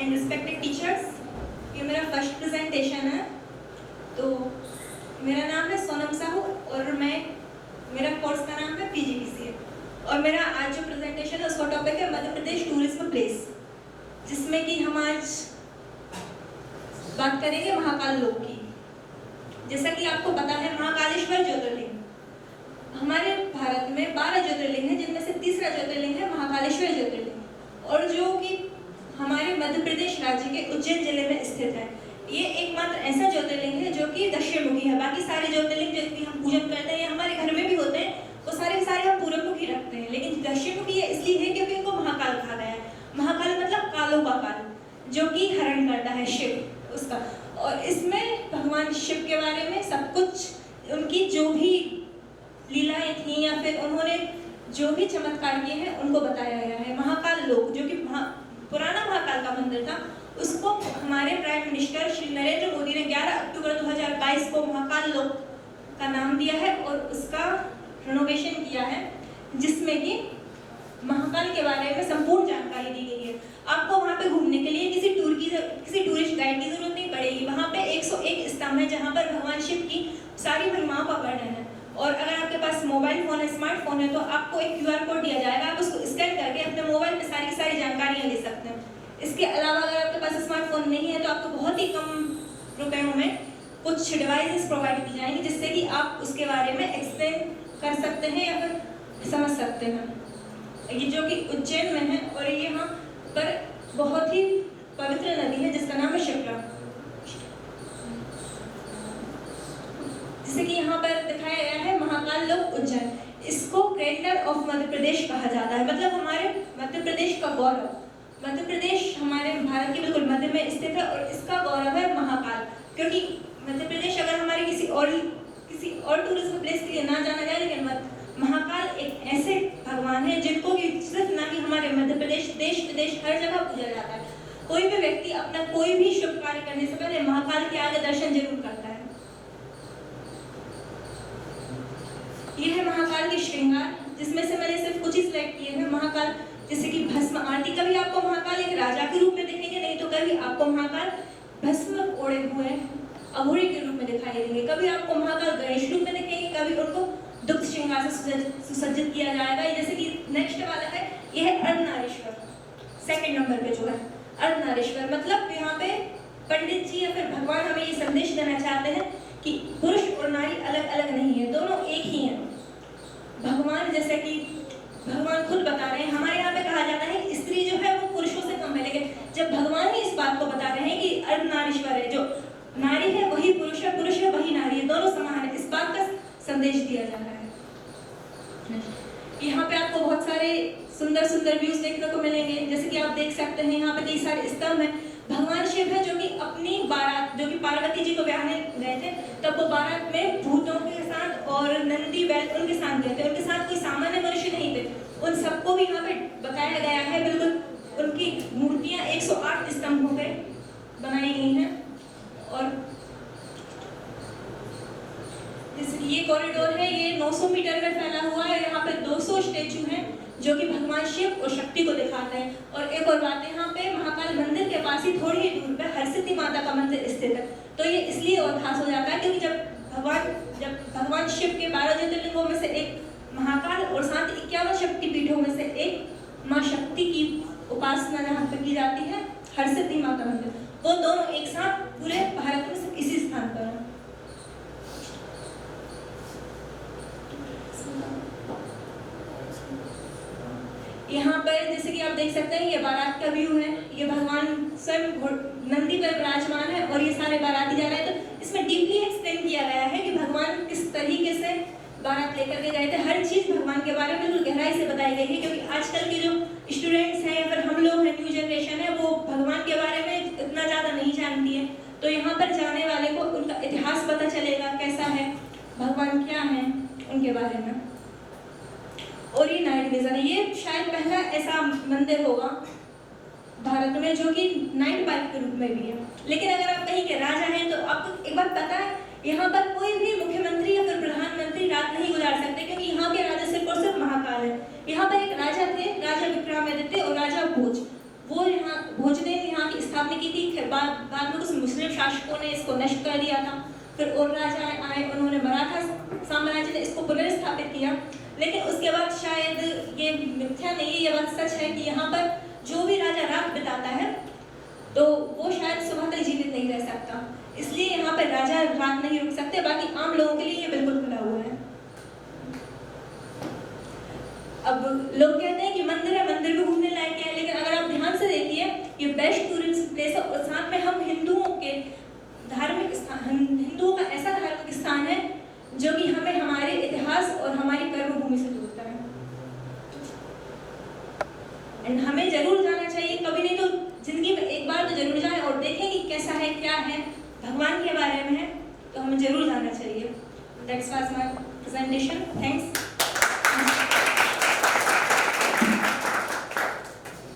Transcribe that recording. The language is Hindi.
एंड रिस्पेक्टेड टीचर्स, ये मेरा फर्स्ट प्रेजेंटेशन है। तो मेरा नाम है सोनम साहू और मेरा कोर्स का नाम है PGDCA और मेरा आज जो प्रेजेंटेशन है उसका टॉपिक है मध्य प्रदेश टूरिज्म प्लेस, जिसमें कि हम आज बात करेंगे महाकाल लोक की। जैसा कि आपको पता है महाकालेश्वर ज्योतिर्लिंग हमारे भारत में 12 ज्योतिर्लिंग है, जिनमें से तीसरा ज्योतिर्लिंग है महाकालेश्वर ज्योतिर्लिंग, और जो कि हमारे मध्य प्रदेश राज्य के उज्जैन जिले में स्थित है। ये एकमात्र ऐसा ज्योतिर्लिंग है जो कि दक्षिणमुखी है। बाकी सारे ज्योतिर्लिंग जो कि हम पूजन करते हैं या हमारे घर में भी होते हैं वो सारे के सारे हम पूर्वमुखी रखते हैं, लेकिन दक्षिणमुखी ये इसलिए है क्योंकि इनको महाकाल कहा गया है। महाकाल मतलब कालों का काल, जो कि हरण करता है शिव उसका। और इसमें भगवान शिव के बारे में सब कुछ, उनकी जो भी लीलाएं थी या फिर उन्होंने जो भी चमत्कार किए हैं उनको बताया गया है। महाकाल लोक जो कि पुराना महाकाल का मंदिर था, उसको हमारे प्राइम मिनिस्टर श्री नरेंद्र मोदी ने 11 अक्टूबर 2022 को महाकाल लोक का नाम दिया है और उसका रेनोवेशन किया है, जिसमें कि महाकाल के बारे में संपूर्ण जानकारी दी गई है। आपको वहाँ पे घूमने के लिए किसी टूरिस्ट गाइड की जरूरत नहीं पड़ेगी। वहाँ पे 101 स्तंभ है जहाँ पर भगवान शिव की सारी महिमाओं का वर्णन है। और अगर आपके पास मोबाइल फोन है, स्मार्टफोन है, तो आपको एक QR कोड दिया जाएगा, आप उसको स्कैन करके अपने मोबाइल में सारी की सारी जानकारियाँ ले सकते हैं। इसके अलावा अगर आपके पास स्मार्टफोन नहीं है तो आपको बहुत ही कम रुपयों में कुछ डिवाइसेस प्रोवाइड की जाएंगी, जिससे कि आप उसके बारे में एक्सप्लेन कर सकते हैं या फिर समझ सकते हैं। ये जो कि उज्जैन में है और ये यहाँ पर बहुत ही पवित्र नदी है जिसका नाम है शिप्रा, जिसे कि यहाँ पर दिखाया गया है महाकाल लोक उज्जैन। इसको क्रेटर ऑफ मध्य प्रदेश कहा जाता है, मतलब हमारे मध्य प्रदेश का गौरव। मध्य प्रदेश हमारे भारत के बिल्कुल मध्य में स्थित है और इसका गौरव है महाकाल, क्योंकि मध्य प्रदेश अगर हमारे किसी और टूरिज्म प्लेस के लिए ना जाना जाए, लेकिन महाकाल एक ऐसे भगवान है जिनको कि सिर्फ ना कि हमारे मध्य प्रदेश, देश विदेश हर जगह पूजा जाता है। कोई भी व्यक्ति अपना कोई भी शुभ कार्य करने से पहले महाकाल के आगे दर्शन जरूर करता है। ये है महाकाल के श्रृंगार, जिसमें से मैंने सिर्फ कुछ ही सिलेक्ट किए हैं। महाकाल जैसे कि भस्म आरती, कभी आपको महाकाल एक राजा के रूप में दिखेंगे, नहीं तो कभी आपको महाकाल भस्म ओढ़े हुए अघोरी के रूप में दिखाई देंगे। कभी आपको महाकाल गणेश रूप में दिखेंगे, कभी उनको दुग्ध श्रृंगार से सुसज्जित किया जाएगा। जैसे कि नेक्स्ट वाला है, यह है अर्धनारीश्वर, सेकंड नंबर पे जो है अर्धनारीश्वर, मतलब यहाँ पे पंडित जी या फिर भगवान हमें ये संदेश देना चाहते हैं कि पुरुष और नारी अलग अलग नहीं है, दोनों एक ही हैं। भगवान जैसे कि भगवान खुद बता रहे हैं, हमारे यहाँ पे कहा जाता है स्त्री जो है वो पुरुषों से कम है, लेकिन जब भगवान ही इस बात को बता रहे हैं कि अर्धनारीश्वर है, जो नारी है वही पुरुष है, पुरुष है वही नारी है, दोनों समान है, इस बात का संदेश दिया जा रहा है। यहाँ पे आपको बहुत सारे सुंदर सुंदर व्यूज देखने को मिलेंगे, जैसे कि आप देख सकते हैं यहाँ पे कई सारे स्तंभ हैं। भगवान शिव है जो कि अपनी बारात, जो कि पार्वती जी को ब्याहने गए थे, तब वो बारात में भूतों के साथ और नंदी बैल उनके साथ गए थे, उनके साथ कोई सामान्य मनुष्य नहीं थे। उन सबको भी यहाँ पे बताया गया है, बिल्कुल उनकी मूर्तियां 108 स्तंभों पे बनाई गई हैं। और जैसे ये कॉरिडोर है, ये 900 मीटर में फैला हुआ है। यहाँ पे 200 स्टेचू हैं जो कि भगवान शिव और शक्ति को दिखाते हैं। और एक और बात, यहाँ पे महाकाल मंदिर के पास ही थोड़ी ही दूर पे हरसिद्धि माता का मंदिर स्थित है। तो ये इसलिए और खास हो जाता है क्योंकि जब भगवान शिव के 12 ज्योतिर्लिंगों में से एक महाकाल और साथ 51 शक्ति पीठों में से एक माँ शक्ति की उपासना जहाँ पे की जाती है, हरसिद्धि माता मंदिर, वो दोनों एक साथ पूरे भारत में सिर्फ इसी स्थान पर है। यहाँ पर जैसे कि आप देख सकते हैं, ये बारात का व्यू है। ये भगवान स्वयं नंदी पर विराजमान है और ये सारे बाराती जा रहे हैं। तो इसमें डीपली एक्सप्लेन किया गया है कि भगवान किस तरीके से बारात लेकर के गए थे। हर चीज भगवान के बारे में बिल्कुल गहराई से बताई गई है, क्योंकि आजकल के जो स्टूडेंट्स हैं या फिर हम लोग हैं, न्यू जनरेशन है, वो भगवान के बारे में इतना ज्यादा नहीं जानती है। तो यहाँ पर जाने वाले को उनका इतिहास पता चलेगा, कैसा है भगवान, क्या है उनके बारे में। और ये नाइट विजन है, ये शायद पहला ऐसा मंदिर होगा भारत में जो कि नाइट पार्क के रूप में भी है। लेकिन अगर आप कहीं के राजा हैं तो आपको एक बात पता है, यहाँ पर कोई भी मुख्यमंत्री या फिर प्रधानमंत्री रात नहीं गुजार सकते, क्योंकि यहाँ के राजा सिर्फ और सिर्फ महाकाल है। यहाँ पर एक राजा थे, राजा विक्रमादित्य और राजा भोज, वो यहाँ भोजदेव यहाँ की स्थापना की थी, फिर बाद में कुछ मुस्लिम शासकों ने इसको नष्ट कर दिया था, फिर और राजा आए, उन्होंने मराठा साम्राज्य ने इसको पुनर्स्थापित किया। लेकिन उसके बाद शायद ये मिथ्या नहीं है, ये बात सच है कि यहाँ पर जो भी राजा रात बिताता है तो वो शायद सुबह तक जीवित नहीं रह सकता, इसलिए यहाँ पर राजा रात नहीं रुक सकते। बाकी आम लोगों के लिए ये बिल्कुल खुला हुआ है। अब लोग कहते हैं कि मंदिर है, मंदिर भी घूमने लायक है, लेकिन अगर आप ध्यान से देखिए ये बेस्ट टूरिस्ट प्लेस है और साथ में हम हिंदुओं के धार्मिक स्थान, हिंदुओं का ऐसा धार्मिक स्थान है जो कि हमें हमारे इतिहास और हमारी कर्मभूमि से जोड़ता है। एंड हमें जरूर जाना चाहिए, कभी नहीं तो जिंदगी में एक बार तो जरूर जाएं और देखें कि कैसा है, क्या है, भगवान के बारे में है, तो हमें जरूर जाना चाहिए। That's was my presentation. Thanks.